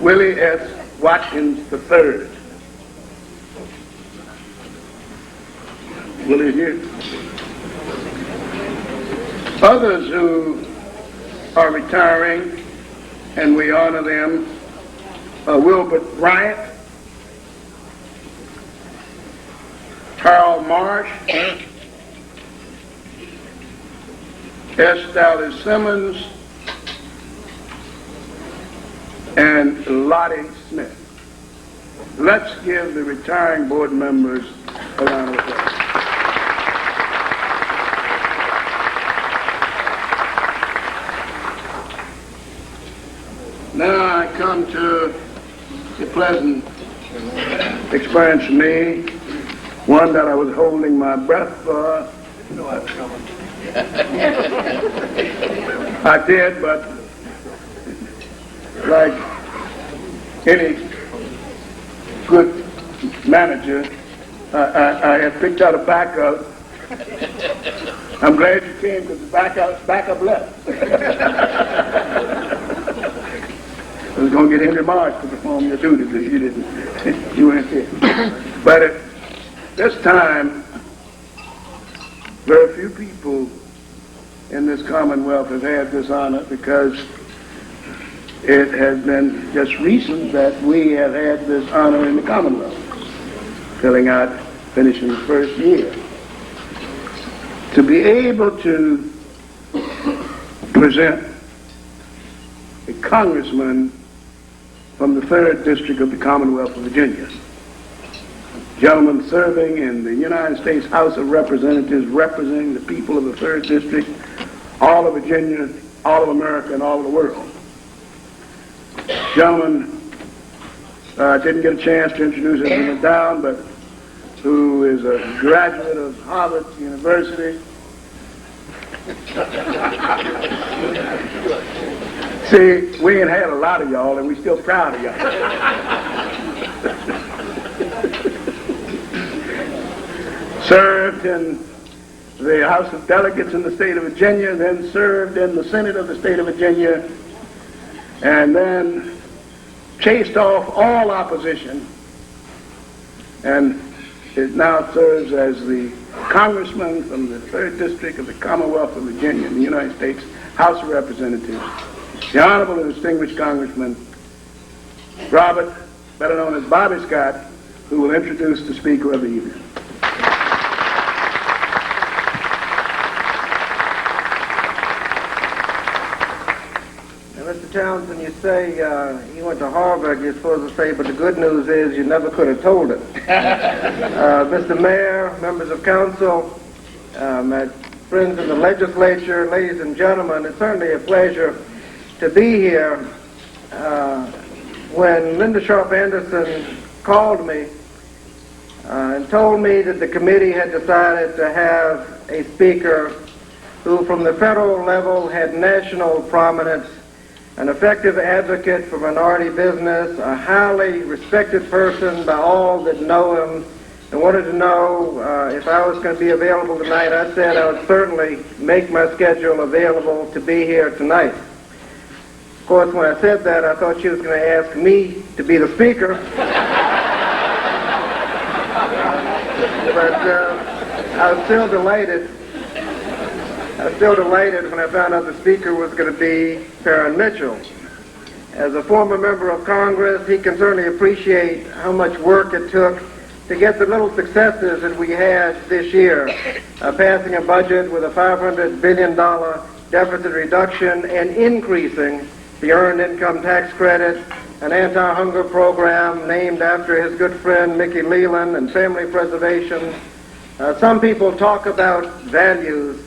Willie S. Watkins III. Willie here. Others who are retiring, and we honor them, Wilbert Bryant, Harold Marsh, S. Dallas Simmons, and Lottie Smith. Let's give the retiring board members a round of applause. Now I come to a pleasant experience for me, one that I was holding my breath for. I did, but like any good manager, I had picked out a backup. I'm glad you came because the backup left. I was going to get Henry Marsh to perform your duties if you didn't. You weren't here. But at this time, very few people in this Commonwealth have had this honor because it has been just recent that we have had this honor in the Commonwealth, finishing the first year. To be able to present a congressman from the 3rd District of the Commonwealth of Virginia, gentleman serving in the United States House of Representatives, representing the people of the 3rd District, all of Virginia, all of America, and all of the world. Gentleman, didn't get a chance to introduce him when he went down, but who is a graduate of Harvard University. See, we ain't had a lot of y'all, and we're still proud of y'all. Served in the House of Delegates in the state of Virginia, then served in the Senate of the state of Virginia, and then chased off all opposition, and it now serves as the congressman from the 3rd District of the Commonwealth of Virginia in the United States House of Representatives, the Honorable and Distinguished Congressman Robert, better known as Bobby Scott, who will introduce the speaker of the evening. Mr. Townsend, you say you went to Harvard, you're supposed to say, but the good news is you never could have told it. Mr. Mayor, members of council, my friends in the legislature, ladies and gentlemen, it's certainly a pleasure to be here. When Linda Sharp Anderson called me and told me that the committee had decided to have a speaker who from the federal level had national prominence, an effective advocate for minority business, a highly respected person by all that know him, and wanted to know if I was going to be available tonight, I said I would certainly make my schedule available to be here tonight. Of course, when I said that, I thought she was going to ask me to be the speaker. But I was still delighted. When I found out the speaker was going to be Parren Mitchell. As a former member of Congress, he can certainly appreciate how much work it took to get the little successes that we had this year, passing a budget with a $500 billion deficit reduction and increasing the Earned Income Tax Credit, an anti-hunger program named after his good friend Mickey Leland, and family preservation. Some people talk about values.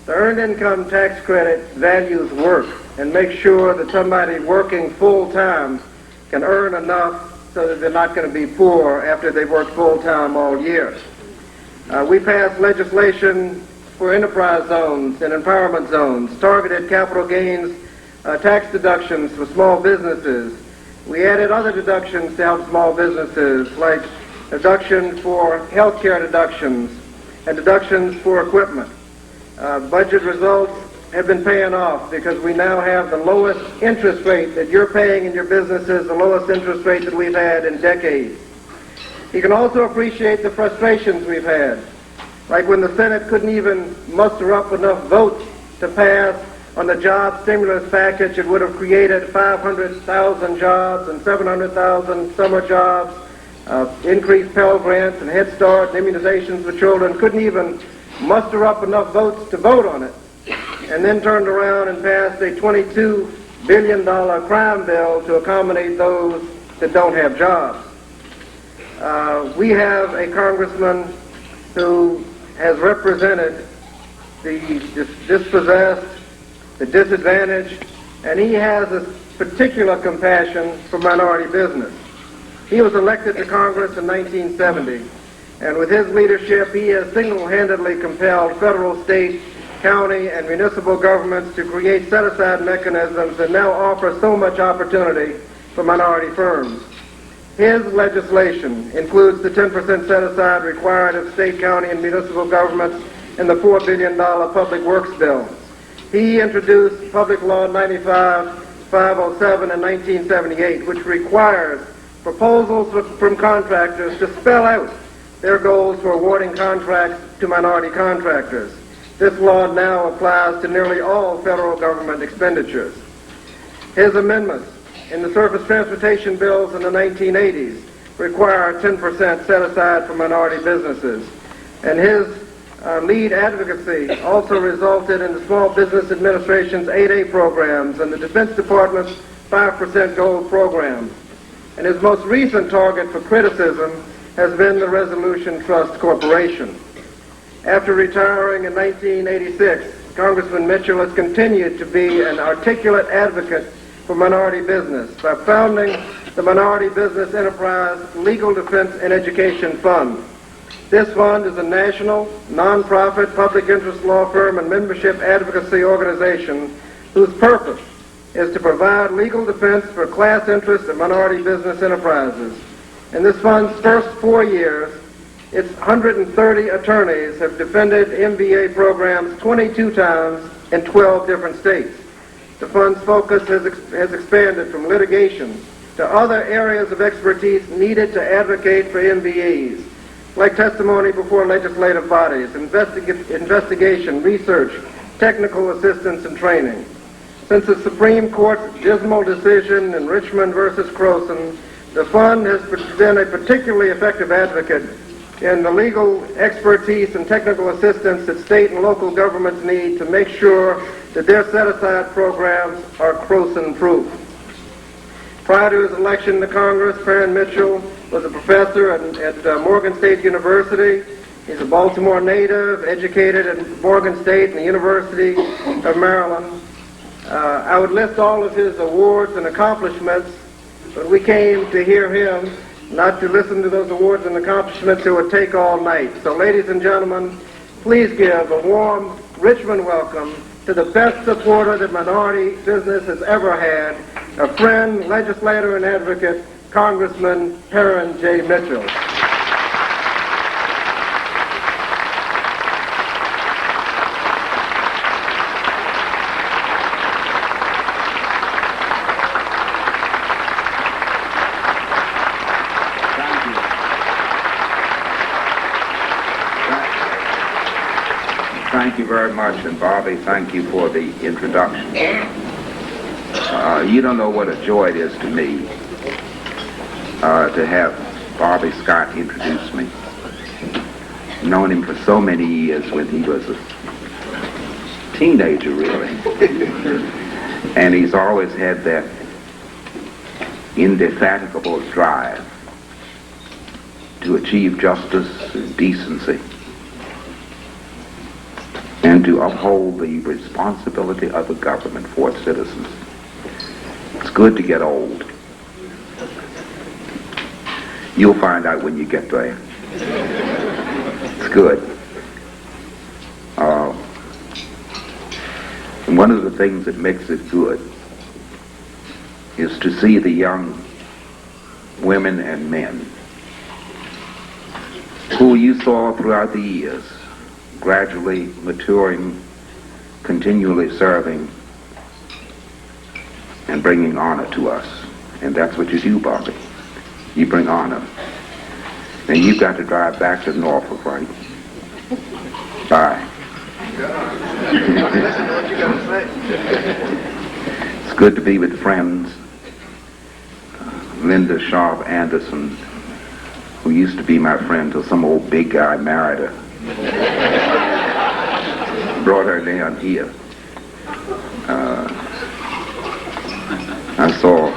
The Earned Income Tax Credit values work and makes sure that somebody working full-time can earn enough so that they're not going to be poor after they've worked full-time all year. We passed legislation for enterprise zones and empowerment zones, targeted capital gains tax deductions for small businesses. We added other deductions to help small businesses, like deductions for health care deductions and deductions for equipment. Budget results have been paying off because we now have the lowest interest rate that you're paying in your businesses, the lowest interest rate that we've had in decades. He can also appreciate the frustrations we've had, like when the Senate couldn't even muster up enough votes to pass on the job stimulus package. It would have created 500,000 jobs and 700,000 summer jobs, increased Pell Grants and Head Start and immunizations for children. Couldn't even muster up enough votes to vote on it, and then turned around and passed a $22 billion crime bill to accommodate those that don't have jobs. We have a congressman who has represented the dispossessed, the disadvantaged, and he has a particular compassion for minority business. He was elected to Congress in 1970, and with his leadership, he has single-handedly compelled federal, state, county, and municipal governments to create set-aside mechanisms that now offer so much opportunity for minority firms. His legislation includes the 10% set-aside required of state, county, and municipal governments in the $4 billion Public Works Bill. He introduced Public Law 95-507 in 1978, which requires proposals from contractors to spell out their goals for awarding contracts to minority contractors. This law now applies to nearly all federal government expenditures. His amendments in the surface transportation bills in the 1980s require 10% set aside for minority businesses. And his lead advocacy also resulted in the Small Business Administration's 8A programs and the Defense Department's 5% gold program. And his most recent target for criticism has been the Resolution Trust Corporation. After retiring in 1986, Congressman Mitchell has continued to be an articulate advocate for minority business by founding the Minority Business Enterprise Legal Defense and Education Fund. This fund is a national, nonprofit, public interest law firm and membership advocacy organization whose purpose is to provide legal defense for class interest and minority business enterprises. In this fund's first 4 years, its 130 attorneys have defended MBA programs 22 times in 12 different states. The fund's focus has expanded from litigation to other areas of expertise needed to advocate for MBAs, like testimony before legislative bodies, investigation, research, technical assistance, and training. Since the Supreme Court's dismal decision in Richmond versus Croson, the fund has been a particularly effective advocate in the legal expertise and technical assistance that state and local governments need to make sure that their set-aside programs are Croson-proof. Prior to his election to Congress, Parren Mitchell was a professor at Morgan State University. He's a Baltimore native, educated at Morgan State and the University of Maryland. I would list all of his awards and accomplishments, but we came to hear him, not to listen to those awards and accomplishments. It would take all night. So, ladies and gentlemen, please give a warm Richmond welcome to the best supporter that minority business has ever had, a friend, legislator, and advocate, Congressman Parren J. Mitchell. Thank you very much, and Bobby, thank you for the introduction. You don't know what a joy it is to me to have Bobby Scott introduce me. I've known him for so many years when he was a teenager, really. And he's always had that indefatigable drive to achieve justice and decency, and to uphold the responsibility of the government for its citizens. It's good to get old. You'll find out when you get there. It's good. And one of the things that makes it good is to see the young women and men who you saw throughout the years gradually maturing continually serving and bringing honor to us. And that's what you do, Bobby. You bring honor. And you've got to drive back to Norfolk, right? Bye. It's good to be with friends. Linda Sharp Anderson, who used to be my friend till some old big guy married her. Brought her down here. I saw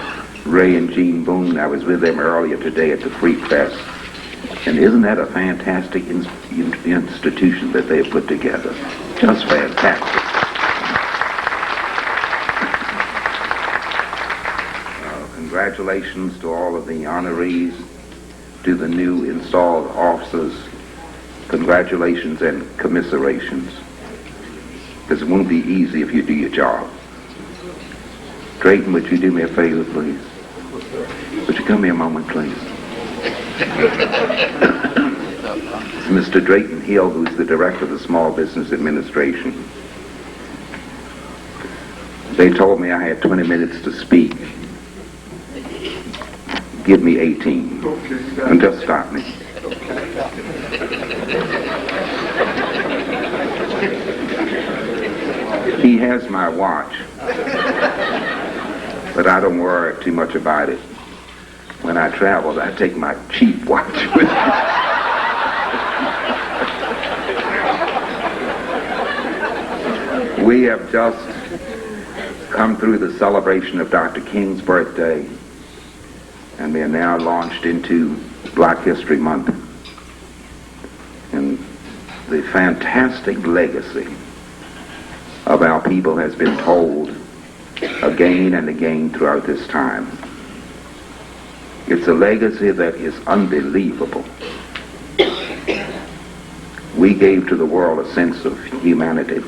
Ray and Gene Boone. I was with them earlier today at the Freak Fest. And isn't that a fantastic institution that they have put together? Just fantastic. Congratulations to all of the honorees, to the new installed officers. Congratulations and commiserations. Because it won't be easy if you do your job. Drayton, would you do me a favor, please? Would you come here a moment, please? It's Mr. Drayton Hill, who's the director of the Small Business Administration. They told me I had 20 minutes to speak. Give me 18. Okay, and just stop me. He has my watch, but I don't worry too much about it. When I travel, I take my cheap watch with me. We have just come through the celebration of Dr. King's birthday, and we are now launched into Black History Month. And the fantastic legacy of our people has been told again and again throughout this time. It's a legacy that is unbelievable. We gave to the world a sense of humanity.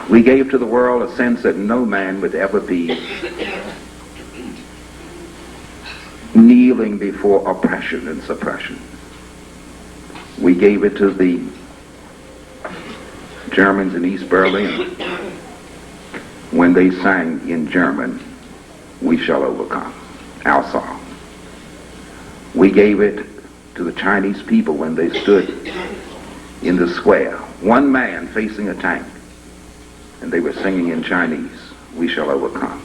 We gave to the world a sense that no man would ever be kneeling before oppression and suppression. We gave it to the Germans in East Berlin when they sang in German, "We Shall Overcome," our song. We gave it to the Chinese people when they stood in the square, one man facing a tank, and they were singing in Chinese, "We Shall Overcome."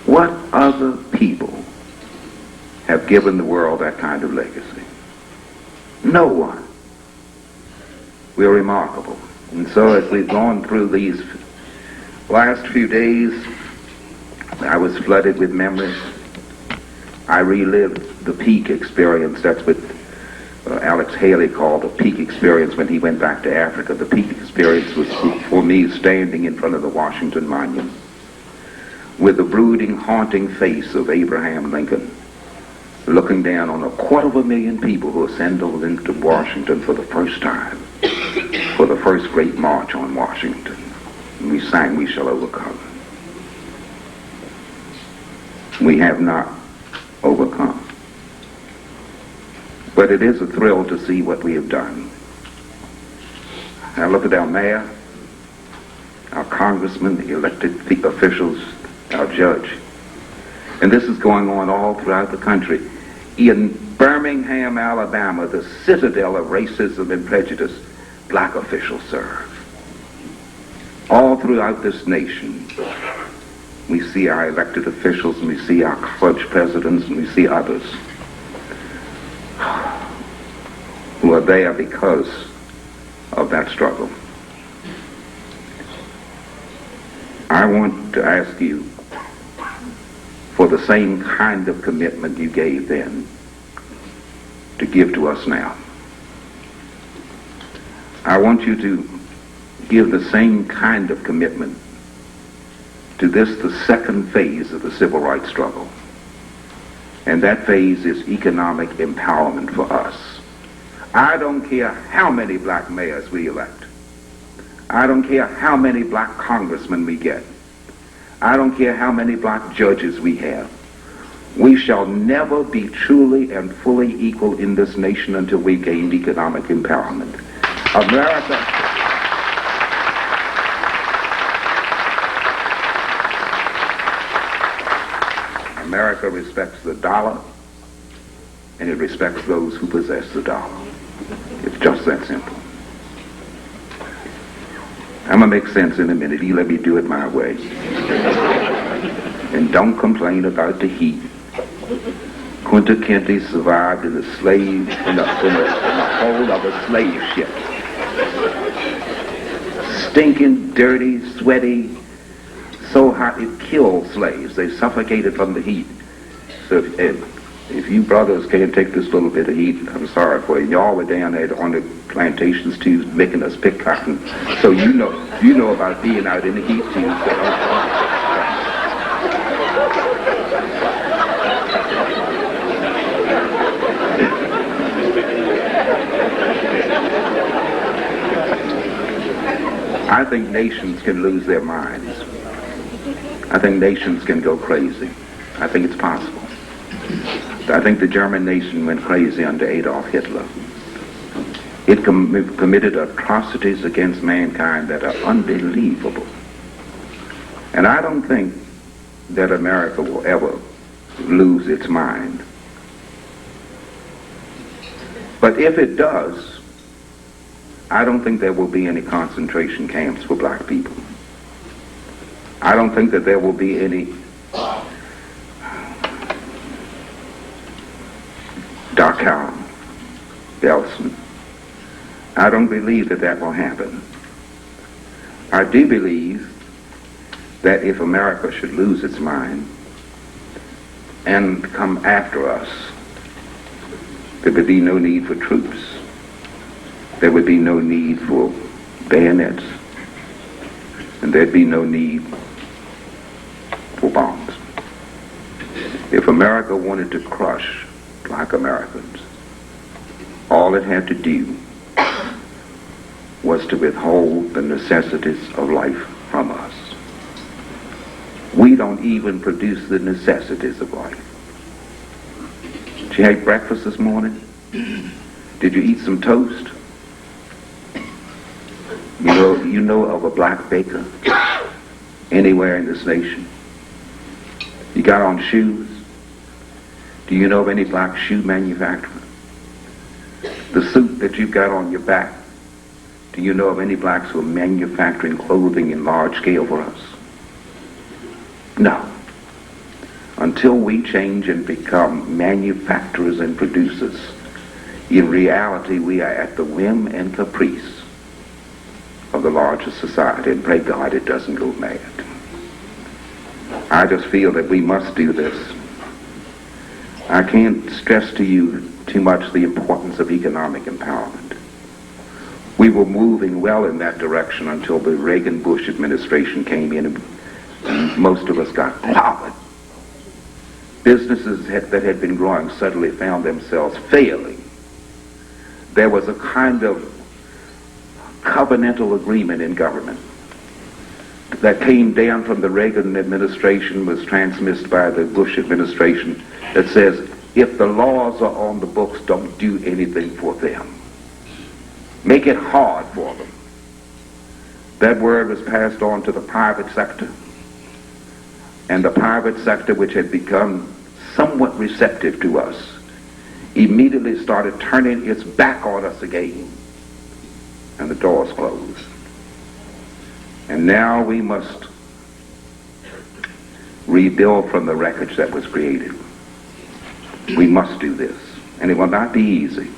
What other people have given the world that kind of legacy? No one. We're remarkable. And so as we've gone through these last few days, I was flooded with memories. I relived the peak experience. That's what Alex Haley called the peak experience when he went back to Africa. The peak experience was for me standing in front of the Washington Monument with the brooding, haunting face of Abraham Lincoln, looking down on 250,000 people who assembled into Washington for the first time, for the first great march on Washington. And we sang, "We Shall Overcome." We have not overcome. But it is a thrill to see what we have done. I look at our mayor, our congressmen, the elected officials, our judge. And this is going on all throughout the country. In Birmingham, Alabama, the citadel of racism and prejudice, black officials serve. All throughout this nation, we see our elected officials, and we see our college presidents, and we see others who are there because of that struggle. I want to ask you for the same kind of commitment you gave then to give to us now. I want you to give the same kind of commitment to this, the second phase of the civil rights struggle. And that phase is economic empowerment for us. I don't care how many black mayors we elect. I don't care how many black congressmen we get. I don't care how many black judges we have. We shall never be truly and fully equal in this nation until we gain economic empowerment. America America respects the dollar, and it respects those who possess the dollar. It's just that simple. I'm going to make sense in a minute. You let me do it my way. And don't complain about the heat. Kunta Kinte survived in the hold of a slave ship. Stinking, dirty, sweaty, so hot it killed slaves. They suffocated from the heat. So if you brothers can't take this little bit of heat, I'm sorry for you. Y'all were down there on the plantations too, making us pick cotton. So you know about being out in the heat too. So I think nations can lose their minds. I think nations can go crazy. I think it's possible. I think the German nation went crazy under Adolf Hitler. It committed atrocities against mankind that are unbelievable. And I don't think that America will ever lose its mind. But if it does, I don't think there will be any concentration camps for black people. I don't think that there will be any Dachau, Belsen. I don't believe that that will happen. I do believe that if America should lose its mind and come after us, there would be no need for troops. There would be no need for bayonets. And there'd be no need for bombs. If America wanted to crush black Americans, all it had to do was to withhold the necessities of life from us. We don't even produce the necessities of life. Did you have breakfast this morning? Did you eat some toast? You know of a black baker anywhere in this nation? You got on shoes? Do you know of any black shoe manufacturer? The suit that you've got on your back, do you know of any blacks who are manufacturing clothing in large scale for us? No. Until we change and become manufacturers and producers, in reality we are at the whim and caprice of the larger society, and pray God it doesn't go mad. I just feel that we must do this. I can't stress to you too much the importance of economic empowerment. We were moving well in that direction until the Reagan-Bush administration came in and most of us got clobbered. Businesses that had been growing suddenly found themselves failing. There was a kind of covenantal agreement in government that came down from the Reagan administration, was transmitted by the Bush administration, that says if the laws are on the books, don't do anything for them. Make it hard for them. That word was passed on to the private sector, and the private sector, which had become somewhat receptive to us, immediately started turning its back on us again, and the doors closed. And now we must rebuild from the wreckage that was created. We must do this, and it will not be easy.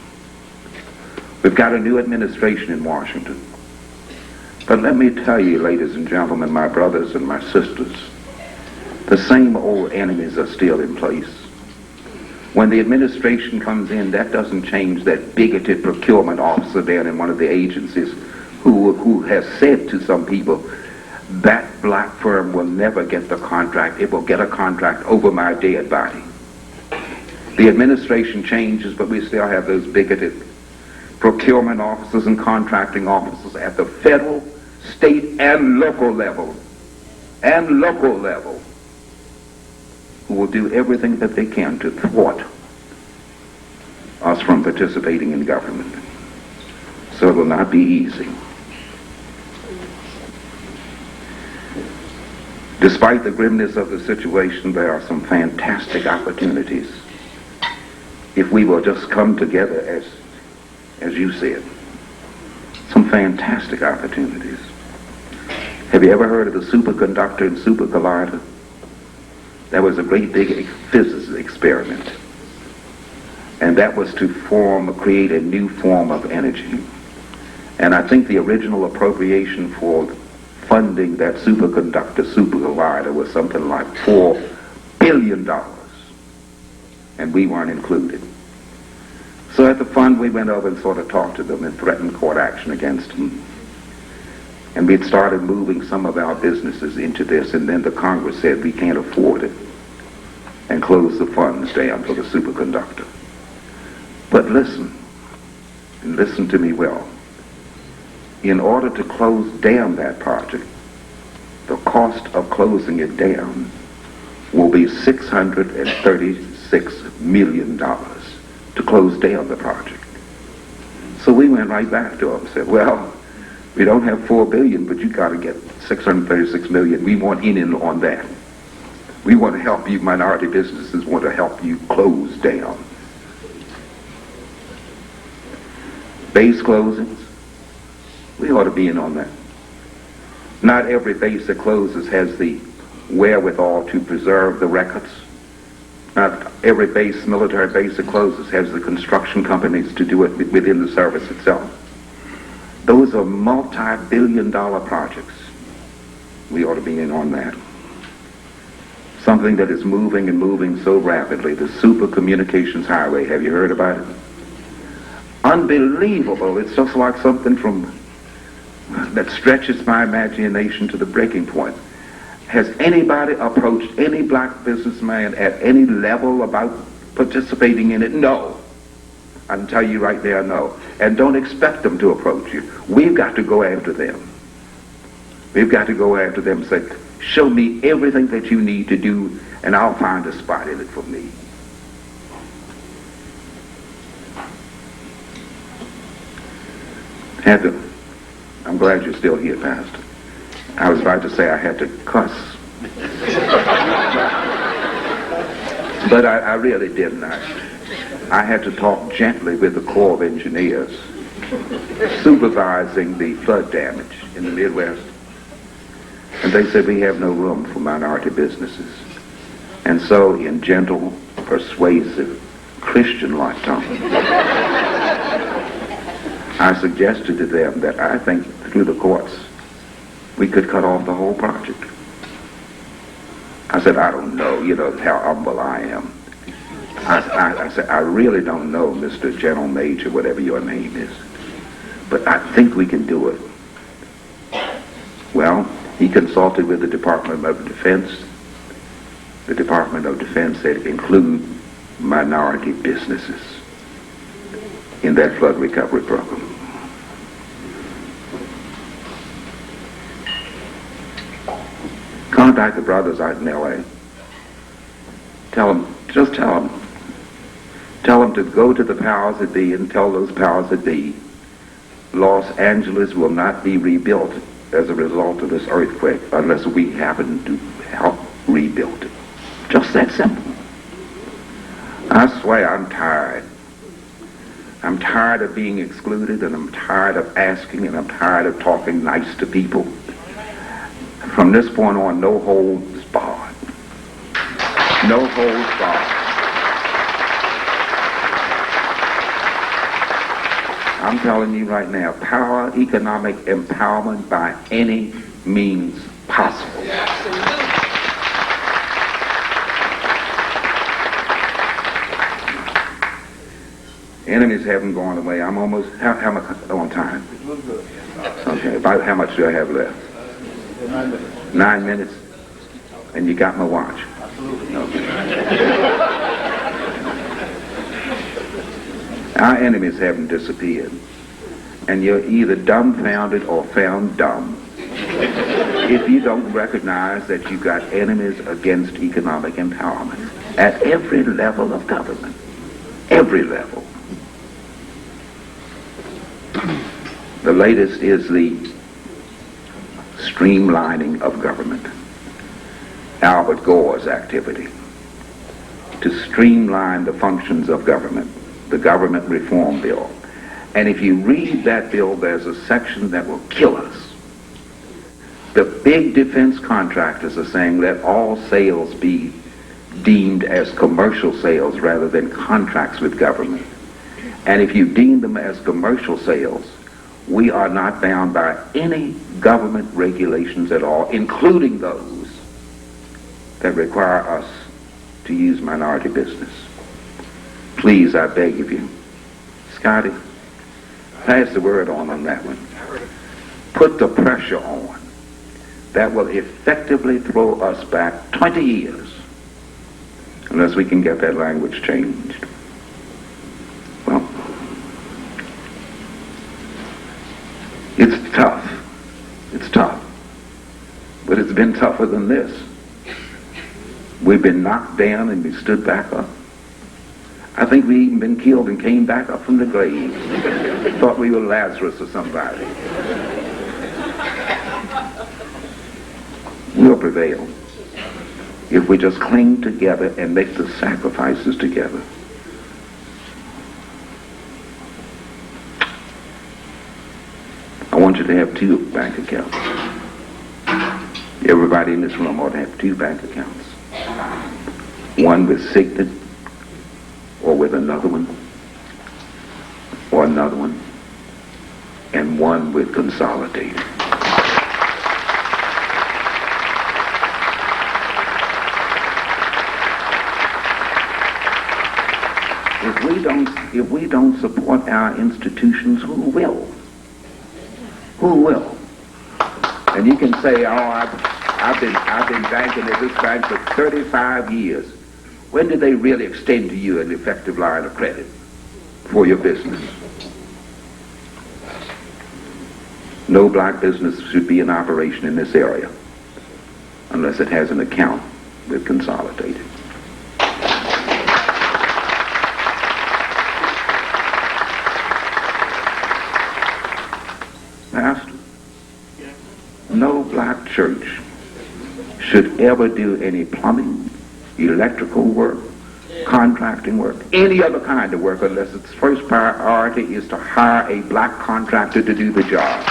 We've got a new administration in Washington. But let me tell you, ladies and gentlemen, my brothers and my sisters, the same old enemies are still in place. When the administration comes in, that doesn't change that bigoted procurement officer down in one of the agencies who has said to some people, that black firm will never get the contract. It will get a contract over my dead body. The administration changes, but we still have those bigoted procurement officers and contracting officers at the federal, state, and local level, who will do everything that they can to thwart us from participating in government. So it will not be easy. Despite the grimness of the situation, there are some fantastic opportunities if we will just come together as you said. Some fantastic opportunities. Have you ever heard of the superconductor and super collider? That was a great big physics experiment. And that was to create a new form of energy. And I think the original appropriation for funding that superconductor, super collider was something like $4 billion. And we weren't included. So at the fund, we went over and sort of talked to them and threatened court action against them. And we'd started moving some of our businesses into this, and then the Congress said we can't afford it and closed the funds down for the superconductor. But listen, and listen to me well. In order to close down that project, the cost of closing it down will be $636 million to close down the project. So we went right back to them and said, well, we don't have $4 billion, but you got to get $636 million. We want in on that. We want to help you. Minority businesses want to help you close down. Base closings, we ought to be in on that. Not every base that closes has the wherewithal to preserve the records. Not every base, military base that closes has the construction companies to do it within the service itself. Those are multi-billion-dollar projects. We ought to be in on that. Something that is moving and moving so rapidly, the Super Communications Highway. Have you heard about it? Unbelievable. It's just like something that stretches my imagination to the breaking point. Has anybody approached any black businessman at any level about participating in it? No. I can tell you right there, no. And don't expect them to approach you. We've got to go after them. We've got to go after them and say, show me everything that you need to do, and I'll find a spot in it for me. I'm glad you're still here, Pastor. I was about to say I had to cuss. But I really didn't. I had to talk gently with the Corps of Engineers supervising the flood damage in the Midwest. And they said we have no room for minority businesses. And so in gentle, persuasive, Christian-like tone, I suggested to them that I think through the courts we could cut off the whole project. I said, I don't know, you know how humble I am. I said, I really don't know, Mr. General Major, whatever your name is, but I think we can do it. Well, he consulted with the Department of Defense. The Department of Defense said include minority businesses in that flood recovery program. Contact the brothers out in L.A. Tell them to go to the powers that be and tell those powers that be Los Angeles will not be rebuilt as a result of this earthquake unless we happen to help rebuild it. Just that simple. I swear I'm tired. I'm tired of being excluded, and I'm tired of asking, and I'm tired of talking nice to people. From this point on, no holds barred. No holds barred. I'm telling you right now, economic empowerment by any means possible. Enemies haven't gone away. I'm almost, how much on time? Okay, about how much do I have left? 9 minutes. 9 minutes? And you got my watch? Absolutely. Okay. Our enemies haven't disappeared. And you're either dumbfounded or found dumb if you don't recognize that you've got enemies against economic empowerment at every level of government. Every level. The latest is the streamlining of government. Albert Gore's activity to streamline the functions of government, the government reform bill. And if you read that bill, there's a section that will kill us. The big defense contractors are saying let all sales be deemed as commercial sales rather than contracts with government. And if you deem them as commercial sales, we are not bound by any government regulations at all, including those that require us to use minority business. Please, I beg of you, Scotty, pass the word on that one. Put the pressure on. That will effectively throw us back 20 years unless we can get that language changed. Well, it's tough. It's tough. But it's been tougher than this. We've been knocked down and we stood back up. I think we even been killed and came back up from the grave. Thought we were Lazarus or somebody. We'll prevail if we just cling together and make the sacrifices together. I want you to have 2 bank accounts. Everybody in this room ought to have 2 bank accounts. One with Signet, or with another one, or another one, and one with Consolidated. If we don't support our institutions, who will? Who will? And you can say, oh, I've been banking at this bank for 35 years. When did they really extend to you an effective line of credit for your business? No black business should be in operation in this area unless it has an account with Consolidated. Pastor, no black church should ever do any plumbing, electrical work, contracting work, any other kind of work unless its first priority is to hire a black contractor to do the job.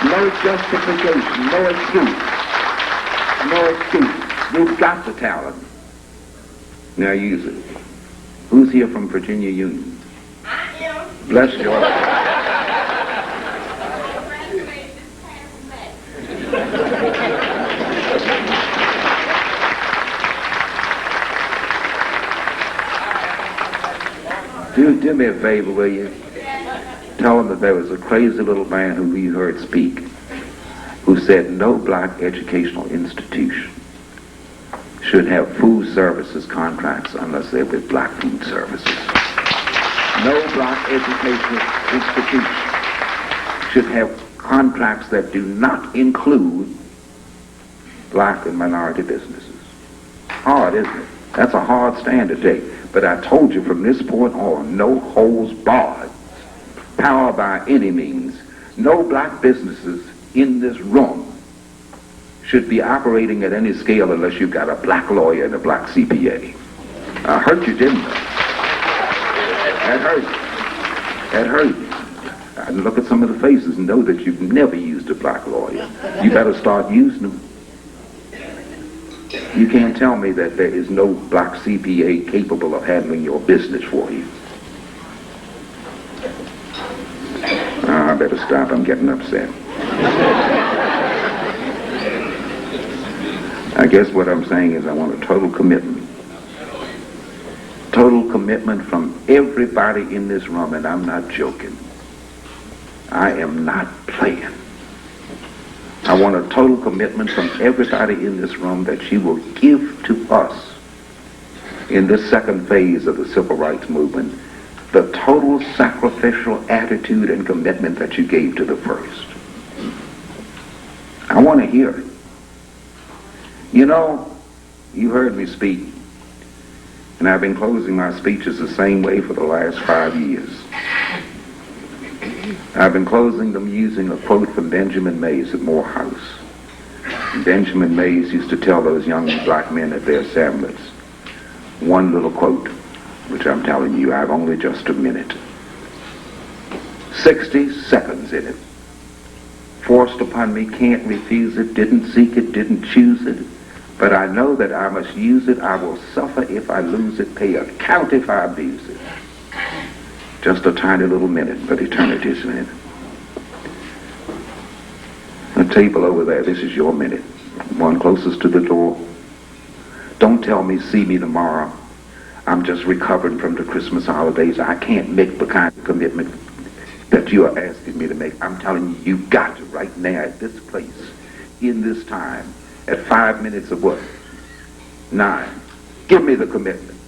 No justification, no excuse. No excuse. You've got the talent. Now use it. Who's here from Virginia Union? I am. Bless your heart. Do me a favor, will you? Tell them that there was a crazy little man who we heard speak who said no black educational institution should have food services contracts unless they're with black food services. No black educational institution should have contracts that do not include black and minority businesses. Hard, isn't it? That's a hard stand to take. But I told you from this point on, no holds barred, power by any means. No black businesses in this room should be operating at any scale unless you've got a black lawyer and a black CPA. I hurt you, didn't I? That hurt you. That hurt you. I look at some of the faces and know that you've never used a black lawyer. You better start using them. You can't tell me that there is no black CPA capable of handling your business for you. I better stop. I'm getting upset. I guess what I'm saying is I want a total commitment. Total commitment from everybody in this room, and I'm not joking. I am not playing. I want a total commitment from everybody in this room that she will give to us in this second phase of the civil rights movement the total sacrificial attitude and commitment that you gave to the first. I want to hear it. You know, you heard me speak, and I've been closing my speeches the same way for the last 5 years. I've been closing them using a quote from Benjamin Mays at Morehouse. Benjamin Mays used to tell those young black men at their assemblies one little quote, which I'm telling you, I've only just a minute. 60 seconds in it. Forced upon me, can't refuse it, didn't seek it, didn't choose it. But I know that I must use it. I will suffer if I lose it, pay account if I abuse it. Just a tiny little minute, but eternity's minute. The table over there, this is your minute. One closest to the door. Don't tell me, see me tomorrow. I'm just recovering from the Christmas holidays. I can't make the kind of commitment that you are asking me to make. I'm telling you, you've got to right now at this place, in this time, at 5 minutes of what? 9. Give me the commitment.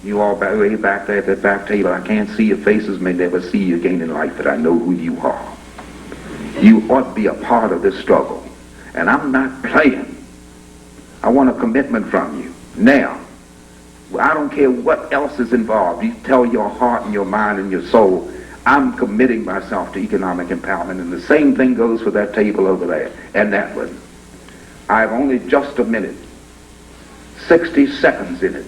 You all way back there at that back table, I can't see your faces, may never see you again in life, but I know who you are. You ought to be a part of this struggle. And I'm not playing. I want a commitment from you. Now, I don't care what else is involved. You tell your heart and your mind and your soul, I'm committing myself to economic empowerment. And the same thing goes for that table over there and that one. I have only just a minute. 60 seconds in it.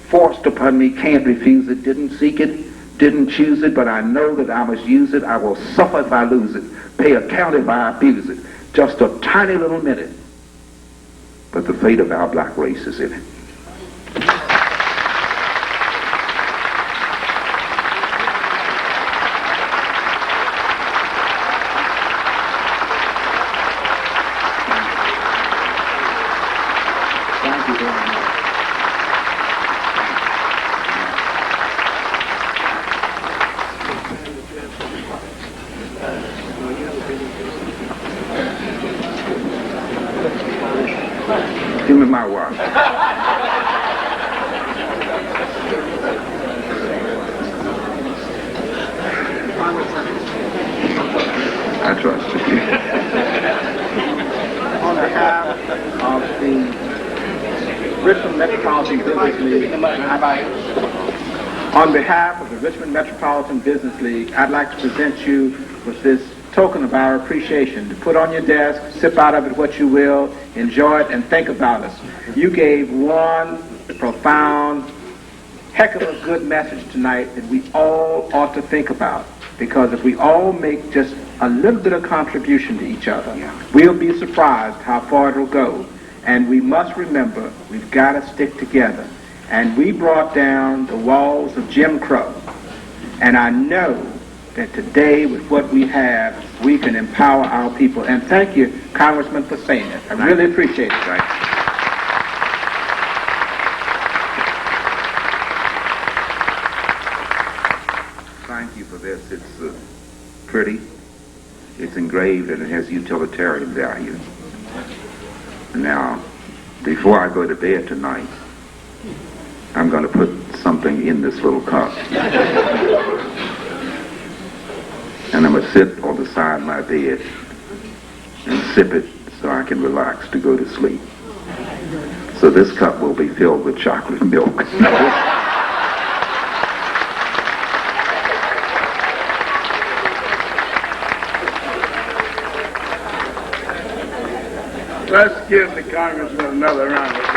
Forced upon me, can't refuse it, didn't seek it, didn't choose it, but I know that I must use it. I will suffer if I lose it, pay account if I abuse it. Just a tiny little minute. But the fate of our black race is in it. Thank you very much. Give me my watch. I trust you. On behalf of the Richmond Metropolitan Business League, I'd like to present you with this token of our appreciation. To put on your desk, sip out of it what you will, enjoy it, and think about us. You gave one profound, heck of a good message tonight that we all ought to think about. Because if we all make just a little bit of contribution to each other, we'll be surprised how far it'll go. And we must remember, we've got to stick together. And we brought down the walls of Jim Crow. And I know that today, with what we have, we can empower our people. And thank you, Congressman, for saying it. I really appreciate it. Thank you for this. It's pretty, it's engraved, and it has utilitarian value. Now, before I go to bed tonight, I'm going to put something in this little cup. And I'm going to sit on the side of my bed and sip it so I can relax to go to sleep. So this cup will be filled with chocolate milk. Let's give the Congressman another round of applause.